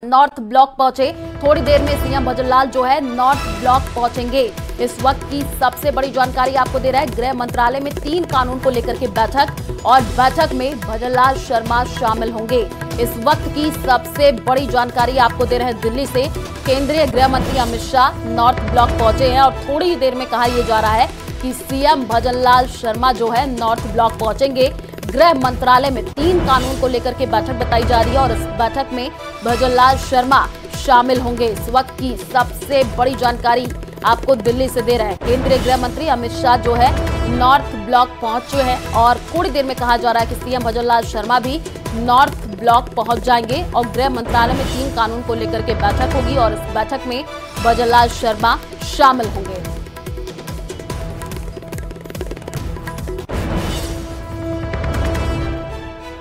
North block पहुंचे। थोड़ी देर में सीएम भजनलाल जो है नॉर्थ ब्लॉक पहुंचेंगे। इस वक्त की सबसे बड़ी जानकारी आपको दे रहा है गृह मंत्रालय में 3 कानून को लेकर के बैठक और बैठक में भजनलाल शर्मा शामिल होंगे। इस वक्त की सबसे बड़ी जानकारी आपको दे रहे हैं दिल्ली से। केंद्रीय गृह मंत्री अमित शाह नॉर्थ ब्लॉक पहुंचे हैं और थोड़ी ही देर में कहा यह जा रहा है कि सीएम भजनलाल शर्मा जो है नॉर्थ ब्लॉक पहुंचेंगे। गृह मंत्रालय में 3 कानून को लेकर के बैठक बताई जा रही है और इस बैठक में भजनलाल शर्मा शामिल होंगे। इस वक्त की सबसे बड़ी जानकारी आपको दिल्ली से दे रहे हैं केंद्रीय गृह मंत्री अमित शाह जो है नॉर्थ ब्लॉक पहुंच चुके हैं और थोड़ी देर में कहा जा रहा है कि सीएम भजनलाल शर्मा भी नॉर्थ ब्लॉक पहुंच जाएंगे और गृह मंत्रालय में 3 कानून को लेकर के बैठक होगी और इस बैठक में भजनलाल शर्मा शामिल होंगे।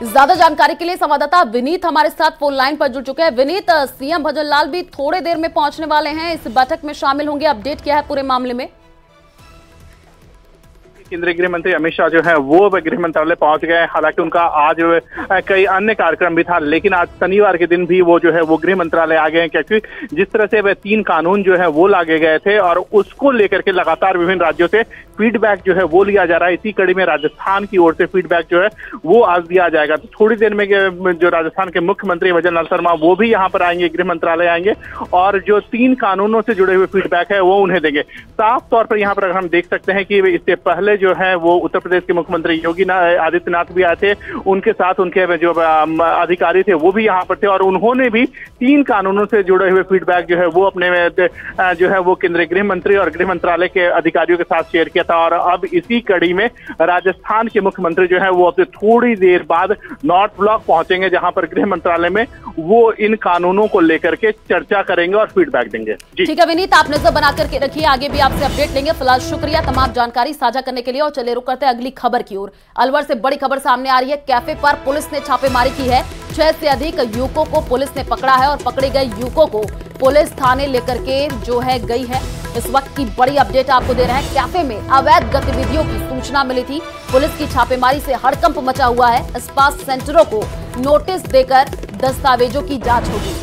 ज्यादा जानकारी के लिए संवाददाता विनीत हमारे साथ फोन लाइन पर जुड़ चुके हैं। विनीत, सीएम भजनलाल भी थोड़े देर में पहुंचने वाले हैं, इस बैठक में शामिल होंगे, अपडेट क्या है पूरे मामले में? केंद्रीय गृह मंत्री अमित शाह जो है वो गृह मंत्रालय पहुंच गए। हालांकि उनका आज कई अन्य कार्यक्रम भी था, लेकिन आज शनिवार के दिन भी वो जो है वो गृह मंत्रालय आ गए हैं, क्योंकि जिस तरह से वह 3 कानून जो है वो लागे गए थे और उसको लेकर के लगातार विभिन्न राज्यों से फीडबैक जो है वो लिया जा रहा है। इसी कड़ी में राजस्थान की ओर से फीडबैक जो है वो आज दिया जाएगा। तो थोड़ी देर में जो राजस्थान के मुख्यमंत्री भजनलाल शर्मा वो भी यहाँ पर आएंगे, गृह मंत्रालय आएंगे और जो 3 कानूनों से जुड़े हुए फीडबैक है वो उन्हें देंगे। साफ तौर पर यहाँ पर हम देख सकते हैं कि इससे पहले जो है वो उत्तर प्रदेश के मुख्यमंत्री योगी आदित्यनाथ भी आए थे, उनके साथ उनके जो अधिकारी थे वो भी यहाँ पर थे और उन्होंने भी 3 कानूनों से जुड़े हुए फीडबैक जो है वो अपने जो है वो केंद्रीय गृह मंत्री और गृह मंत्रालय के अधिकारियों के साथ शेयर किया था। और अब इसी कड़ी में राजस्थान के मुख्यमंत्री जो है वो अब थोड़ी देर बाद नॉर्थ ब्लॉक पहुंचेंगे, जहां पर गृह मंत्रालय में वो इन कानूनों को लेकर के चर्चा करेंगे और फीडबैक देंगे। ठीक है विनीत, आप नजर बना करके रखिए, आगे भी आपसे अपडेट लेंगे। फिलहाल शुक्रिया तमाम जानकारी साझा करने के लिए और चलिए रुक करते हैं अगली खबर की ओर। अलवर से बड़ी खबर सामने आ रही है। कैफे पर पुलिस ने छापेमारी की है। 6 से अधिक युवकों को पुलिस ने पकड़ा है और पकड़े गए युवकों को पुलिस थाने लेकर के जो है गई है। इस वक्त की बड़ी अपडेट आपको दे रहे हैं। कैफे में अवैध गतिविधियों की सूचना मिली थी। पुलिस की छापेमारी से हड़कंप मचा हुआ है। स्पा सेंटरों को नोटिस देकर दस्तावेजों की जांच होगी।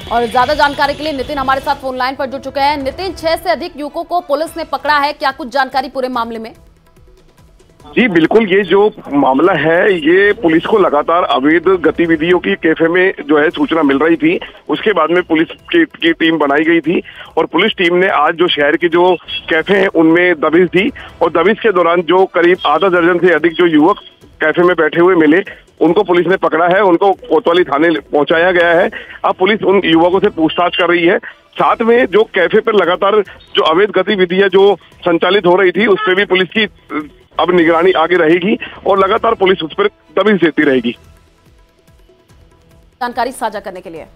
और ज्यादा जानकारी के लिए नितिन हमारे साथ फोन लाइन पर जुड़ चुके हैं। नितिन, 6 से अधिक युवकों को पुलिस ने पकड़ा है, क्या कुछ जानकारी पूरे मामले में? जी बिल्कुल, ये जो मामला है ये पुलिस को लगातार अवैध गतिविधियों की कैफे में जो है सूचना मिल रही थी। उसके बाद में पुलिस की टीम बनाई गई थी और पुलिस टीम ने आज जो शहर के जो कैफे हैं उनमें दबिश दी और दबिश के दौरान जो करीब आधा दर्जन से अधिक जो युवक कैफे में बैठे हुए मिले उनको पुलिस ने पकड़ा है, उनको कोतवाली थाने पहुंचाया गया है। अब पुलिस उन युवकों से पूछताछ कर रही है। साथ में जो कैफे पर लगातार जो अवैध गतिविधियां जो संचालित हो रही थी उस पर भी पुलिस की अब निगरानी आगे रहेगी और लगातार पुलिस उस पर दबिश देती रहेगी। जानकारी साझा करने के लिए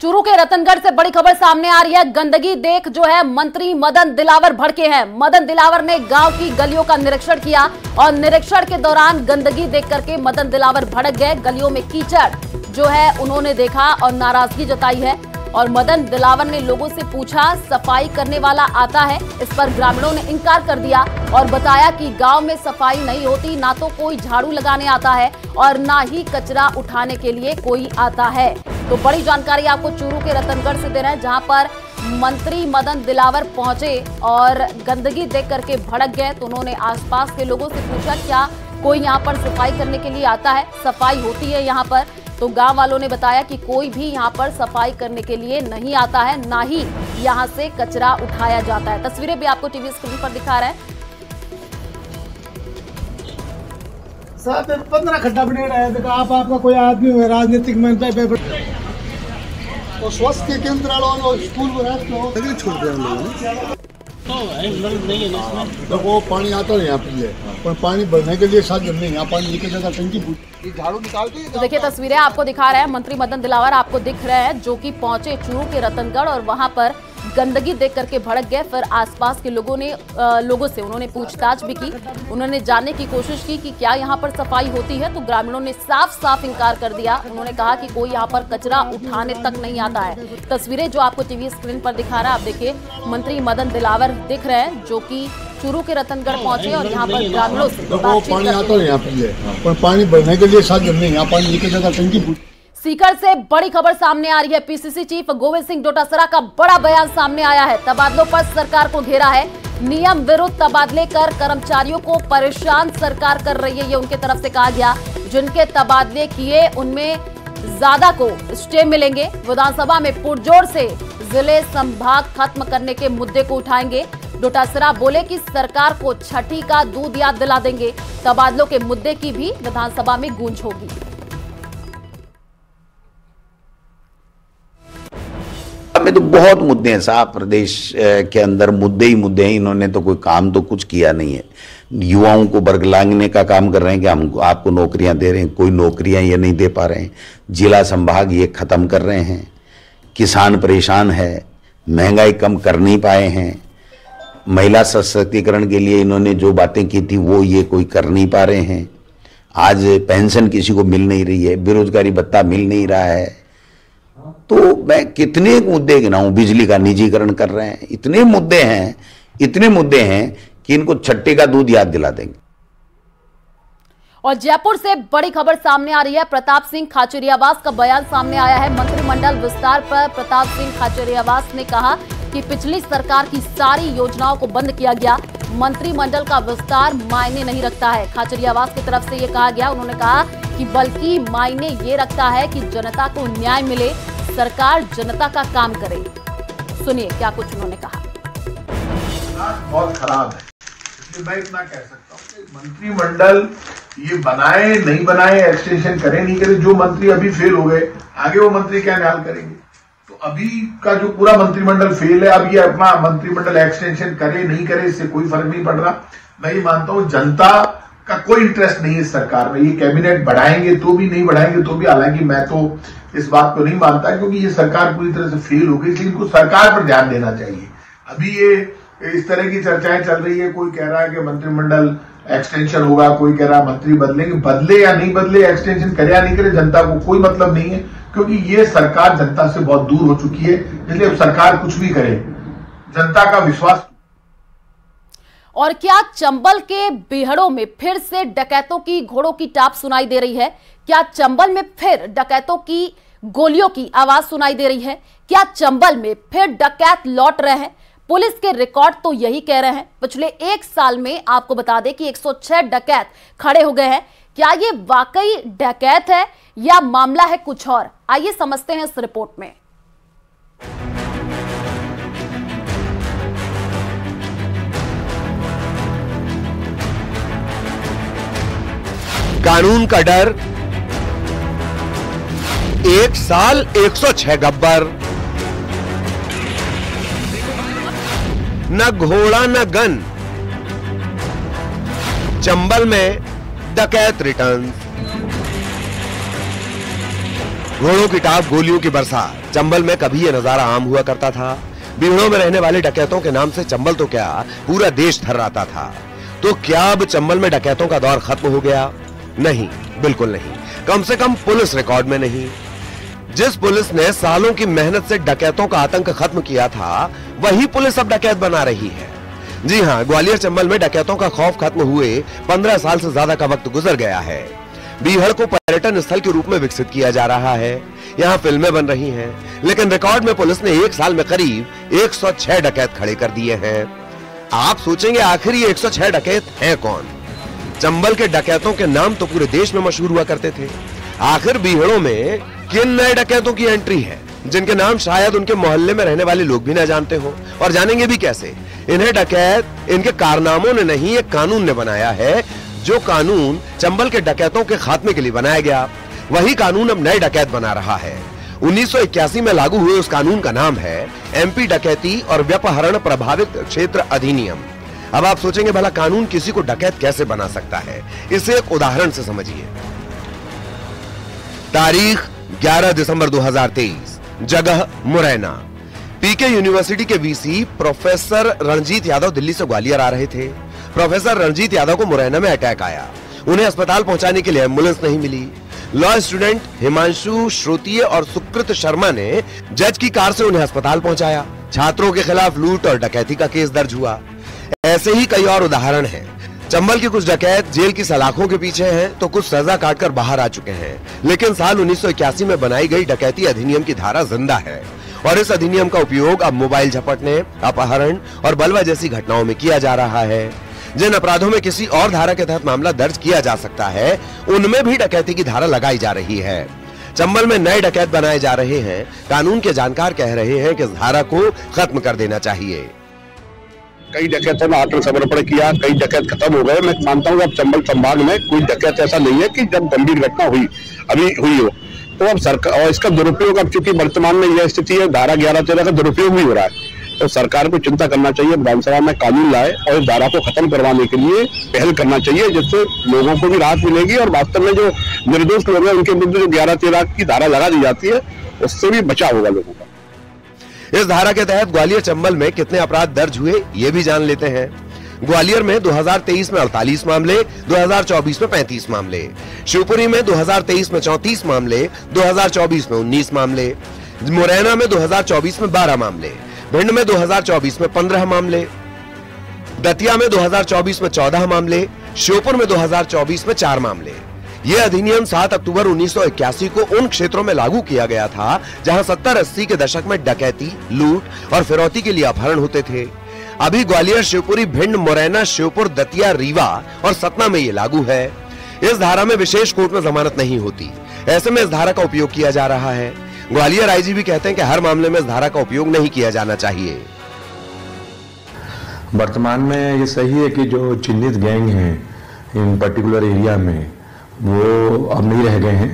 चूरू के रतनगढ़ से बड़ी खबर सामने आ रही है। गंदगी देख जो है मंत्री मदन दिलावर भड़के हैं। मदन दिलावर ने गांव की गलियों का निरीक्षण किया और निरीक्षण के दौरान गंदगी देख करके मदन दिलावर भड़क गए। गलियों में कीचड़ जो है उन्होंने देखा और नाराजगी जताई है और मदन दिलावर ने लोगों से पूछा सफाई करने वाला आता है। इस पर ग्रामीणों ने इनकार कर दिया और बताया कि गांव में सफाई नहीं होती, ना तो कोई झाड़ू लगाने आता है और ना ही कचरा उठाने के लिए कोई आता है। तो बड़ी जानकारी आपको चूरू के रतनगढ़ से दे रहे हैं, जहां पर मंत्री मदन दिलावर पहुंचे और गंदगी देख करके भड़क गए। तो उन्होंने आसपास के लोगों से पूछा क्या कोई यहाँ पर सफाई करने के लिए आता है, सफाई होती है यहाँ पर? तो गांव वालों ने बताया कि कोई भी यहाँ पर सफाई करने के लिए नहीं आता है, ना ही यहाँ से कचरा उठाया जाता है। तस्वीरें भी आपको टीवी स्क्रीन पर दिखा रहे हैं। 15 खड्डा बने रहा है। आपका कोई आदमी हो राजनीतिक में और स्वास्थ्य केंद्र वालों स्कूल में छोड़ दिया तो वो पानी आता है यहाँ पे, पर पानी भरने के लिए साधन नहीं, यहाँ पानी निकल जाता, टंकी झाड़ू निकालते। तो देखिए तस्वीरें आपको दिखा रहे हैं। मंत्री मदन दिलावर आपको दिख रहे हैं जो कि पहुंचे चूरू के रतनगढ़ और वहां पर गंदगी देख करके भड़क गए। फिर आसपास के लोगों से उन्होंने पूछताछ भी की। उन्होंने जानने की कोशिश की कि क्या यहाँ पर सफाई होती है, तो ग्रामीणों ने साफ साफ इनकार कर दिया। उन्होंने कहा कि कोई यहाँ पर कचरा उठाने तक नहीं आता है। तस्वीरें जो आपको टीवी स्क्रीन पर दिखा रहा है, आप देखिए मंत्री मदन दिलावर दिख रहे हैं, जो कि चूरू के रतनगढ़ पहुंचे और यहाँ पर ग्रामीणों से पानी आता है यहाँ पर पानी भरने के लिए साधन नहीं, यहाँ पानी निकल जाता टंकी। सीकर से बड़ी खबर सामने आ रही है। पीसीसी चीफ गोविंद सिंह डोटासरा का बड़ा बयान सामने आया है। तबादलों पर सरकार को घेरा है। नियम विरुद्ध तबादले कर कर्मचारियों को परेशान सरकार कर रही है, ये उनके तरफ से कहा गया। जिनके तबादले किए उनमें ज्यादा को स्टे मिलेंगे। विधानसभा में पुरजोर से जिले संभाग खत्म करने के मुद्दे को उठाएंगे। डोटासरा बोले कि सरकार को छठी का दूध याद दिला देंगे। तबादलों के मुद्दे की भी विधानसभा में गूंज होगी। में तो बहुत मुद्दे हैं साहब, प्रदेश के अंदर मुद्दे ही मुद्दे हैं। इन्होंने तो कोई काम तो कुछ किया नहीं है। युवाओं को बरगलांगने का काम कर रहे हैं कि हम आपको नौकरियां दे रहे हैं, कोई नौकरियां ये नहीं दे पा रहे हैं। जिला संभाग ये खत्म कर रहे हैं। किसान परेशान है, महंगाई कम कर नहीं पाए हैं। महिला सशक्तिकरण के लिए इन्होंने जो बातें की थी वो ये कोई कर नहीं पा रहे हैं। आज पेंशन किसी को मिल नहीं रही है, बेरोजगारी भत्ता मिल नहीं रहा है। तो मैं कितने मुद्दे गिनाऊं, बिजली का निजीकरण कर रहे हैं। इतने मुद्दे हैं कि इनको छट्टे का दूध याद दिला देंगे। और जयपुर से बड़ी खबर सामने आ रही है। प्रताप सिंह खाचरियावास का बयान सामने आया है। मंत्रिमंडल विस्तार पर प्रताप सिंह खाचरियावास ने कहा कि पिछली सरकार की सारी योजनाओं को बंद किया गया। मंत्रिमंडल का विस्तार मायने नहीं रखता है। खाचरियावास की तरफ से यह कहा गया। उन्होंने कहा कि बल्कि मायने ये रखता है कि जनता को न्याय मिले, सरकार जनता का काम करे। सुनिए क्या कुछ उन्होंने कहा। बहुत खराब है, इसलिए मैं इतना कह सकता हूँ कि मंत्रिमंडल ये बनाए नहीं बनाए, एक्सटेंशन करे नहीं करे, जो मंत्री अभी फेल हो गए आगे वो मंत्री क्या न्याय करेंगे। तो अभी का जो पूरा मंत्रिमंडल फेल है, अब ये अपना मंत्रिमंडल एक्सटेंशन करे नहीं करे इससे कोई फर्क नहीं पड़ रहा। मैं ये मानता हूँ जनता का कोई इंटरेस्ट नहीं है सरकार में। ये कैबिनेट बढ़ाएंगे तो भी नहीं बढ़ाएंगे तो भी, हालांकि मैं तो इस बात को नहीं मानता क्योंकि ये सरकार पूरी तरह से फेल हो गई, इसलिए इनको सरकार पर ध्यान देना चाहिए। अभी ये इस तरह की चर्चाएं चल रही है, कोई कह रहा है कि मंत्रिमंडल एक्सटेंशन होगा, कोई कह रहा है मंत्री बदलेंगे। बदले या नहीं बदले, एक्सटेंशन करे या नहीं करे, जनता को कोई मतलब नहीं है क्योंकि ये सरकार जनता से बहुत दूर हो चुकी है। इसलिए अब सरकार कुछ भी करे, जनता का विश्वास। और क्या चंबल के बिहड़ों में फिर से डकैतों की घोड़ों की टाप सुनाई दे रही है? क्या चंबल में फिर डकैतों की गोलियों की आवाज सुनाई दे रही है? क्या चंबल में फिर डकैत लौट रहे हैं? पुलिस के रिकॉर्ड तो यही कह रहे हैं। पिछले एक साल में आपको बता दें कि 106 डकैत खड़े हो गए हैं। क्या ये वाकई डकैत है या मामला है कुछ और? आइए समझते हैं इस रिपोर्ट में। कानून का डर, एक साल 106 गब्बर, न घोड़ा न गन, चंबल में डकैत रिटर्न, घोड़ों की टाप, गोलियों की बरसात। चंबल में कभी यह नजारा आम हुआ करता था। बिहड़ों में रहने वाले डकैतों के नाम से चंबल तो क्या पूरा देश थर्राता था। तो क्या अब चंबल में डकैतों का दौर खत्म हो गया? नहीं, बिल्कुल नहीं। कम से कम पुलिस रिकॉर्ड में नहीं। जिस पुलिस ने सालों की मेहनत से डकैतों का आतंक खत्म किया था, वही पुलिस अब डकैत बना रही है। जी हां, ग्वालियर चंबल में डकैतों का खौफ खत्म हुए 15 साल से ज्यादा का वक्त गुजर गया है। बीहड़ को पर्यटन स्थल के रूप में विकसित किया जा रहा है। यहाँ फिल्में बन रही हैं, लेकिन रिकॉर्ड में पुलिस ने एक साल में करीब 106 डकैत खड़े कर दिए हैं। आप सोचेंगे आखिर ये 106 डकैत हैं कौन? चंबल के डकैतों के नाम तो पूरे देश में मशहूर हुआ करते थे। आखिर बीहड़ों में किन नए डकैतों की एंट्री है जिनके नाम शायद उनके मोहल्ले में रहने वाले लोग भी ना जानते हो, और जानेंगे भी कैसे? इन्हें डकैत इनके कारनामों ने नहीं, एक कानून ने बनाया है। जो कानून चंबल के डकैतों के खात्मे के लिए बनाया गया, वही कानून अब नए डकैत बना रहा है। 1981 में लागू हुए उस कानून का नाम है एमपी डकैती और व्यपहरण प्रभावित क्षेत्र अधिनियम। अब आप सोचेंगे भला कानून किसी को डकैत कैसे बना सकता है? इसे एक उदाहरण से समझिए। तारीख 11 दिसंबर 2023, जगह मुरैना। पीके यूनिवर्सिटी के वीसी प्रोफेसर रणजीत यादव दिल्ली से ग्वालियर आ रहे थे। प्रोफेसर रणजीत यादव को मुरैना में अटैक आया। उन्हें अस्पताल पहुंचाने के लिए एम्बुलेंस नहीं मिली। लॉ स्टूडेंट हिमांशु श्रोतीय और सुकृत शर्मा ने जज की कार से उन्हें अस्पताल पहुंचाया। छात्रों के खिलाफ लूट और डकैती का केस दर्ज हुआ। ऐसे ही कई और उदाहरण हैं। चंबल के कुछ डकैत जेल की सलाखों के पीछे हैं तो कुछ सजा काटकर बाहर आ चुके हैं, लेकिन साल 1981 में बनाई गई डकैती अधिनियम की धारा जिंदा है और इस अधिनियम का उपयोग अब मोबाइल झपटने, अपहरण और बलवा जैसी घटनाओं में किया जा रहा है। जिन अपराधों में किसी और धारा के तहत मामला दर्ज किया जा सकता है, उनमें भी डकैती की धारा लगाई जा रही है। चंबल में नए डकैत बनाए जा रहे हैं। कानून के जानकार कह रहे हैं कि इस धारा को खत्म कर देना चाहिए। कई डकैतों ने आत्मसमर्पण किया, कई डकैत खत्म हो गए। मैं मानता हूँ अब चंबल संभाग में कोई डकैत ऐसा नहीं है कि जब गंभीर घटना हुई हो तो अब सरकार, और इसका दुरुपयोग अब चूंकि वर्तमान में यह स्थिति है, धारा 11-13 का दुरुपयोग भी हो रहा है, तो सरकार को चिंता करना चाहिए, विधानसभा में कानून लाए और इस धारा को खत्म करवाने के लिए पहल करना चाहिए, जिससे लोगों को भी राहत मिलेगी और वास्तव में जो निर्दोष लोग हैं उनके विरुद्ध जो 11-13 की धारा लगा दी जाती है उससे भी बचाव होगा लोगों का। इस धारा के तहत ग्वालियर चंबल में कितने अपराध दर्ज हुए ये भी जान लेते हैं। ग्वालियर में 2023 में 48 मामले, 2024 में 35 मामले, शिवपुरी में 2023 में 34 मामले, 2024 में 19 मामले, मुरैना में 2024 में 12 मामले, भिंड में 2024 में 15 मामले, दतिया में 2024 में 14 मामले, श्योपुर में 2024 में 4 मामले। यह अधिनियम 7 अक्टूबर 1981 को उन क्षेत्रों में लागू किया गया था जहां 70-80 के दशक में डकैती, लूट और फिरौती के लिए अपहरण होते थे। अभी ग्वालियर, शिवपुरी, भिंड, मुरैना, श्योपुर, दतिया, रीवा और सतना में ये लागू है। इस धारा में विशेष कोर्ट में जमानत नहीं होती, ऐसे में इस धारा का उपयोग किया जा रहा है। ग्वालियर आईजी कहते हैं कि हर मामले में इस धारा का उपयोग नहीं किया जाना चाहिए। वर्तमान में ये सही है कि जो चिन्हित गैंग हैं इन पर्टिकुलर एरिया में वो अब नहीं रह गए हैं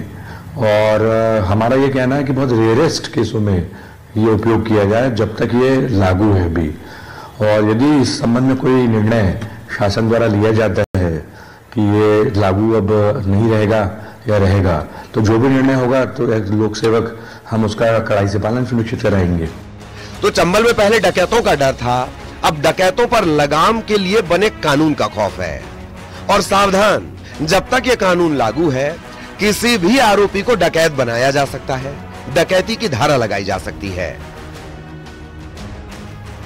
और हमारा ये कहना है कि बहुत रेयरेस्ट केसों में ये उपयोग किया जाए जब तक ये लागू है भी। और यदि इस संबंध में कोई निर्णय शासन द्वारा लिया जाता है कि ये लागू अब नहीं रहेगा या रहेगा, तो जो भी निर्णय होगा तो एक लोक सेवक हम उसका कड़ाई से पालन सुनिश्चित कराएंगे। तो चंबल में पहले डकैतों का डर था, अब डकैतों पर लगाम के लिए बने कानून का खौफ है। और सावधान, जब तक ये कानून लागू है किसी भी आरोपी को डकैत बनाया जा सकता है, डकैती की धारा लगाई जा सकती है।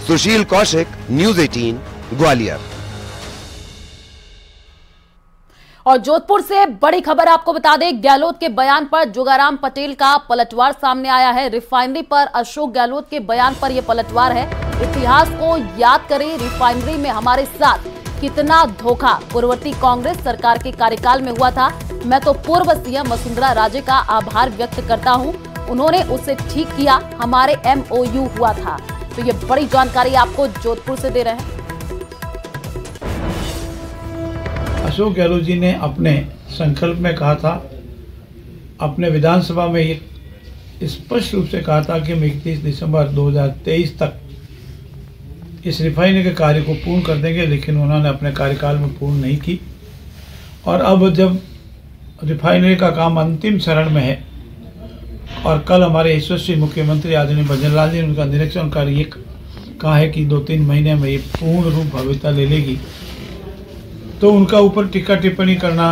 सुशील कौशिक, न्यूज़ 18, ग्वालियर। और जोधपुर से बड़ी खबर आपको बता दें, गहलोत के बयान पर जोगाराम पटेल का पलटवार सामने आया है। रिफाइनरी पर अशोक गहलोत के बयान पर यह पलटवार है। इतिहास को याद करें, रिफाइनरी में हमारे साथ कितना धोखा पूर्ववर्ती कांग्रेस सरकार के कार्यकाल में हुआ था। मैं तो पूर्व सीएम वसुंधरा राजे का आभार व्यक्त करता हूं, उन्होंने उसे ठीक किया, हमारे MOU हुआ था। तो ये बड़ी जानकारी आपको जोधपुर से दे रहे हैं। अशोक गहलोत जी ने अपने संकल्प में कहा था, अपने विधानसभा में ये स्पष्ट रूप से कहा था कि हम 31 दिसंबर 2023 तक इस रिफाइनरी के कार्य को पूर्ण कर देंगे, लेकिन उन्होंने अपने कार्यकाल में पूर्ण नहीं की। और अब जब रिफाइनरी का काम अंतिम चरण में है और कल हमारे यशस्वी मुख्यमंत्री आदरणीय भजन लाल जी ने उनका निरीक्षण कर ये कहा है कि 2-3 महीने में ये पूर्ण रूप भव्यता ले लेगी, तो उनका ऊपर टीका टिप्पणी करना